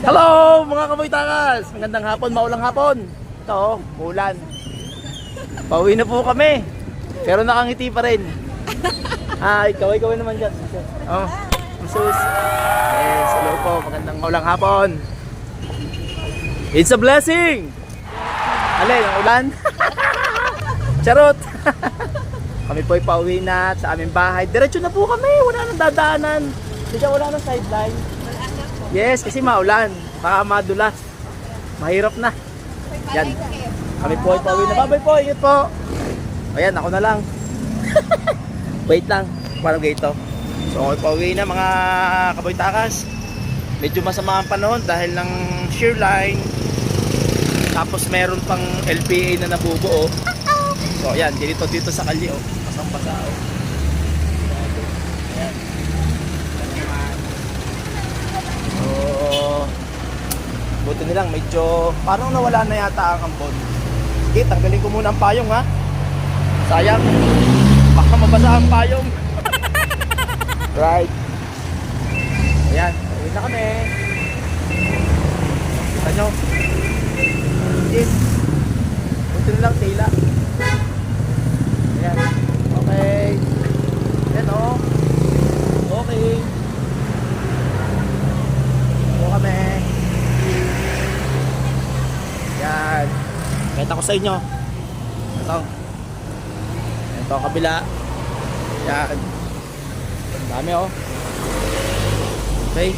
Hello mga kaboy-takas! Magandang hapon, maulang hapon. Ito, ulan. Pauwi na po kami. Pero nakangiti pa rin. Ikaw naman dyan. Oh, Jesus. Yes, hello po. Magandang maulang hapon. It's a blessing! Alay, ang ulan. Charot! Kami po ay pauwi na sa aming bahay. Diretso na po kami. Wala nang dadaanan. Wala nang sideline. Yes, kasi maulan. Baka madulas. Mahirap na. Yan. Kami po ay pauwi na. Bye-bye po. Ingat po. Ayan, ako na lang. Wait lang. Parang ganito. So, ako ay pauwi na mga kaboy-takas. Medyo masama ang panahon dahil ng shear line. Tapos meron pang LPA na nabubuo. So, ayan. Dito sa kalye. Oh. Pasang-pasa. Oh. Ayan. Buti nilang medyo parang nawala na yata ang ambon. Sige, tanggalin ko muna ang payong ha. Sayang, baka mabasa ang payong. Right. Ayan, uwi na kami. Kita nyo. Yes. Buti nilang tila. Ayan. Okay. Ayan o. Okay. Ito kami. Yan. Kita ko sa inyo. Ito ang kabila. Yan. Dami oh. Okay.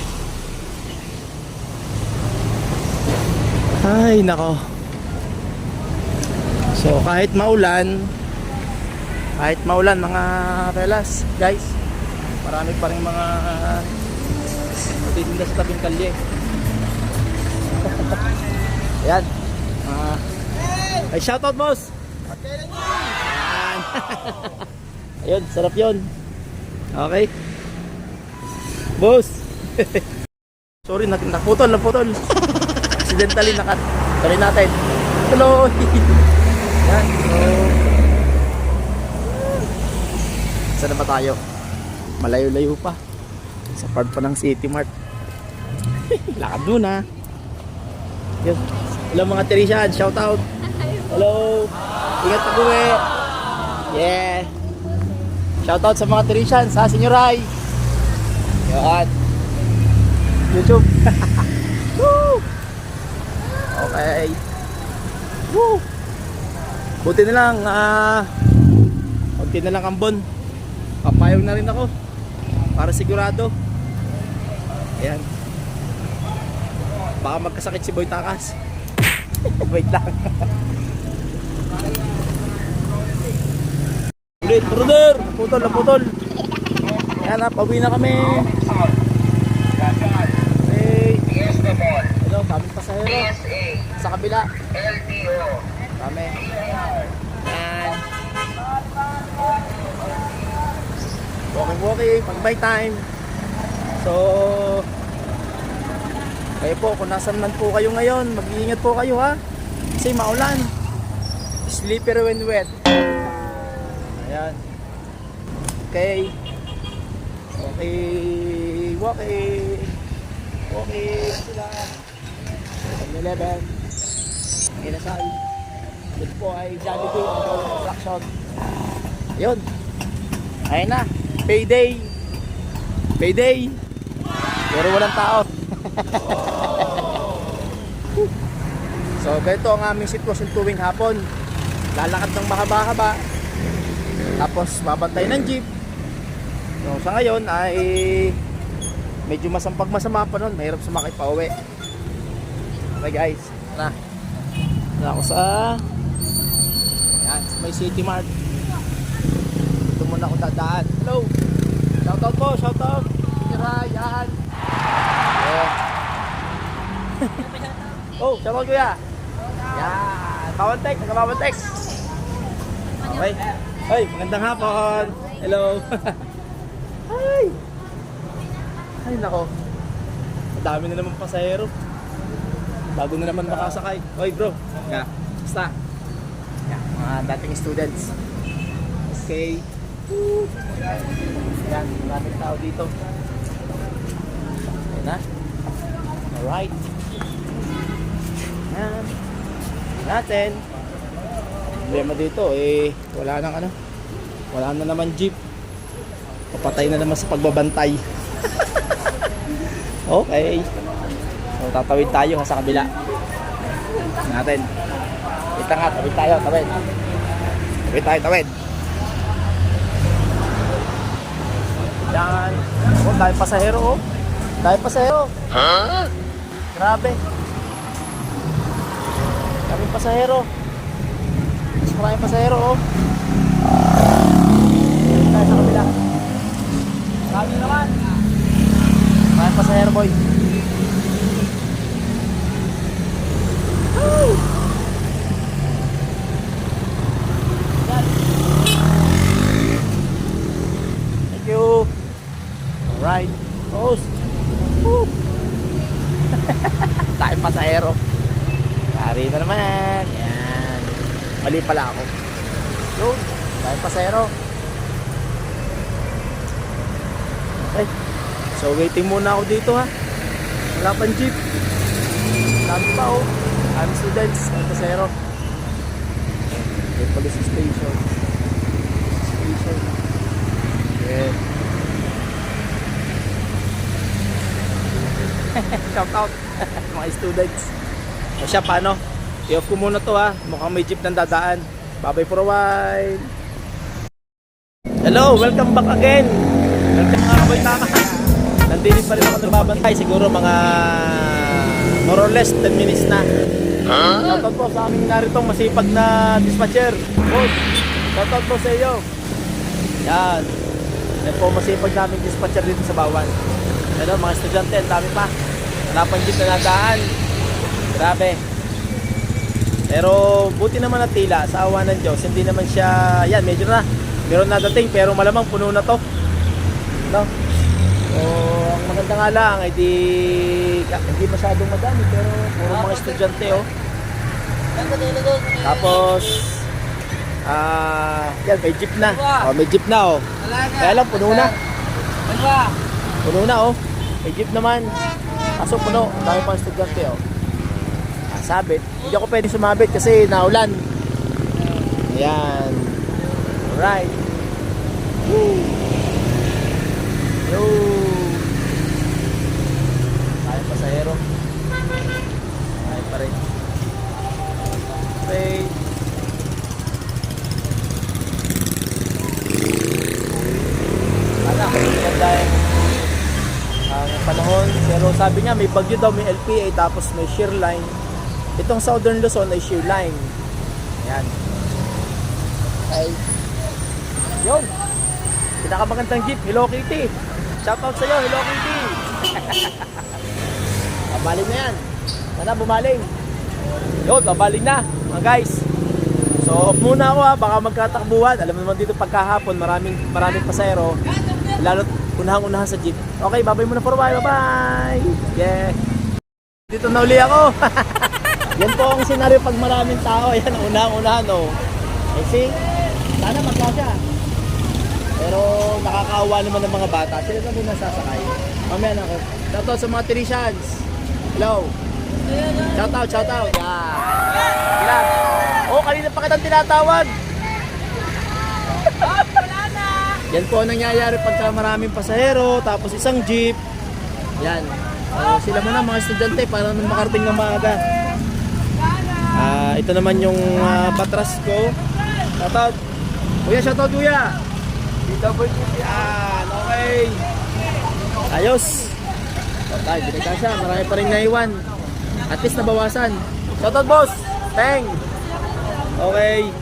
Ay nako. So kahit maulan mga relas guys, marami pa rin mga titinda sa tabing kalye. Ayan. Ay, shoutout boss. Ayan. Ayun, sarap yun. Okay. Boss. Sorry, naputol. Accidentally nakat. Sorry natin. Hello. Ayan. So, saan na ba tayo? Malayo-layo pa. Sa part pa ng City Mart. Lakad doon ha. Yun. Hello mga Teresian, shout out. Hello. Ingat ako eh. Yeah. Shout out sa mga Teresian, sa Senyor Rai. Yan. YouTube. Woo. Okay. Woo. Buti na lang konti na lang ambon. Papayong na rin ako para sigurado. Ayan. Baka magkasakit si Boy Takas. Wait lang. Ulit, brother. Naputol. Ayan na, pauwi na kami. Okay. Hello, kaming pasahero. Sa kabila. Kami. Ayan. Walking. Pag by time. So, kayo po, kung nasan man po kayo ngayon, mag-iingat po kayo ha. Kasi maulan. Slippery when wet. Ayan. Okay. Sila. 7-Eleven. Inasal. Ito po ay Jollibee Construction. Ayun. Ayun na. Payday. Pero walang tao. So ganito ang aming sitwasyon tuwing hapon. Lalakad ng mahaba-haba, tapos babantay ng jeep. So sa ngayon ay medyo masama pa nun. Mahirap sumakay pa uwi. Okay guys, na ako sa yan, sa may City Mart. Ito muna ako dadaan. Hello, shoutout po, shoutout. Yan. Oh, shoutout kuya. Yan. Nagkababantex. Okay. Hey, magandang hapon. Hello. Ay nako. Madami na naman pasahero. Bago na naman makasakay. Oy bro. Nga. Basta. Yan, mga dating students. Okay. Yan, maraming tao dito. Ayan na. Alright. natin. Problema dito eh, wala nang ano. Wala na naman jeep. Papatay na naman sa pagbabantay. Okay. So tatawid tayo sa kabila. Natin. Kita nga, tawid tayo, tawid. Tawid tayo, tawid. Yan. Oh, dahil pasahero oh. Dahil pasahero. Huh? Grabe. Maraming pasahero. Mas maraming pasahero oh. Tayo sa kabila. Marami naman. Maraming pasahero boy. Woo! Thank you. Alright. Post. Woo! Tayo pasahero. Kari na naman. Yan. Mali pala ako. Yun. Tayo pasahero. Okay. So waiting muna ako dito ha. Wala pang jeep. Dami pa oh. I'm students. Tayo pasahero. Okay, police station. Station. Yeah. Shout out mga students. O siya, paano? I-off ko muna to ha. Mukhang may jeep nang dadaan. Bye-bye for a while. Hello, welcome back again. Welcome mga kaboy tama. Nandito pa rin ako nagbabantay. Siguro mga more or less 10 minutes na. Shout out po sa aming naritong masipag na dispatcher. Shout out po sa iyo. Yan. Yan po masipag namin dispatcher dito sa Bawan. Ano, mga estudyante, ang dami pa. Wala pang jeep na nadaan. Grabe. Pero buti naman at tila sa awa ng Diyos. Hindi naman siya, yan, medyo na. Meron na dating pero malamang puno na to. No? So, ang maganda nga lang ay hindi masyadong madami pero puro mga estudyante oh. Tapos yan, may jeep na. Oh, may jeep na oh. Kaya lang puno na. Puno na oh. May jeep naman. Kaso puno, dami pang estudyante oh. Sabit. Hindi ako pwede sumabit kasi naulan. Ayan. Alright. Woo. Yo. Tayo pasahero. Tayo pa rin. Okay. Maganda ang panahon. Pero sabi niya may bagyo daw, may LPA, tapos may shear line. Itong Southern Luzon ay shear line. Yan. Okay. Yun. Pinakamagandang jeep, Hello Kitty. Shoutout sa iyo, Hello Kitty. Babaling na yan. Sana bumaling. Yun, babaling na mga guys. So off muna ako ha, baka magkatakbuhan. Alam mo naman dito pagkahapon maraming pasahero. Lalo't unahang-unahan sa jeep. Okay, babay muna for a while. Bye-bye. Yeah. Dito na uli ako. Yan po ang senaryo pag maraming tao. Yan, unahang-unahan oh. I see? Sana magkasya. Pero nakakaawa naman ng mga bata. Sila na muna sasakay. Mamaya na ako. Shoutout sa mga Teresians. Hello. Shoutout, shoutout. Yeah. Ilan? Oh, kanina pa kitang tinatawag. Wala na. Yan po ang nangyayari pagka maraming pasahero. Tapos isang jeep. Yan. Sila muna mga estudyante para naman makarating ng maaga. Ito naman yung patras ko. Shoutout. Kuya, shoutout kuya. Yan, okay. Ayos. Tayo, binigkasya. Marami pa rin naiwan. At least nabawasan. Shoutout boss. Teng. Okay.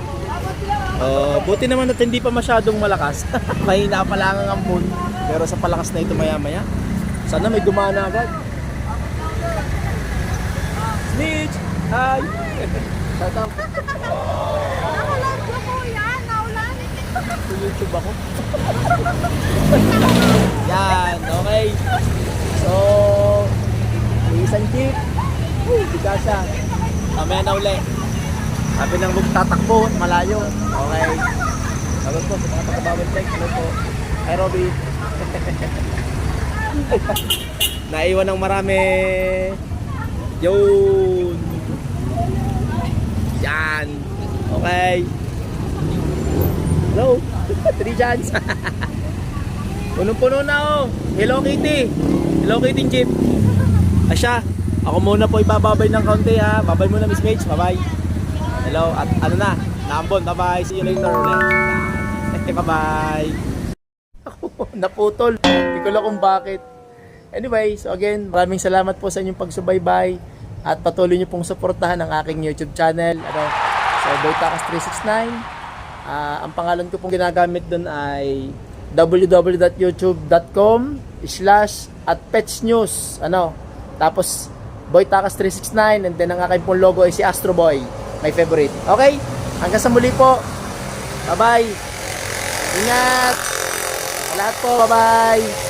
Buti naman at hindi pa masyadong malakas. Mahina pa lang ang ambon. Pero sa palakas na ito maya-maya. Sana may gumana agad. Snitch. Hi. Shoutout. YouTube ako. Yan, okay. So, may isang jeep. Biga siya. Mamaya na uli. Sabi nang tatakbo, malayo. Okay. Sabi po, sa mga pagkabawal check. Hello po. Hi, Robby. Naiwan ng marami. Yun. Yan. Okay. Hello. 3 chance. Punong-puno na oh. Hello Kitty. Hello Kitty Jeep. Asya, ako muna po ibababay ng kaunti ha. Babay muna Miss Mage. Bye-bye. Hello. At ano na. Nambon. Bye-bye. See you later. Bye-bye. Ako, naputol. Hindi ko lang kung bakit. Anyway, so again, maraming salamat po sa inyong pagsubaybay at patuloy niyo pong suportahan ang aking YouTube channel. So, Boytakas 369. Ang pangalan ko pong ginagamit doon ay www.youtube.com/@petsnews. Tapos Boytakas 369 and then ang aking pong logo ay si Astro Boy, my favorite. Okay? Hanggang sa muli po. Bye-bye. Ingat. Sa lahat po. Bye-bye.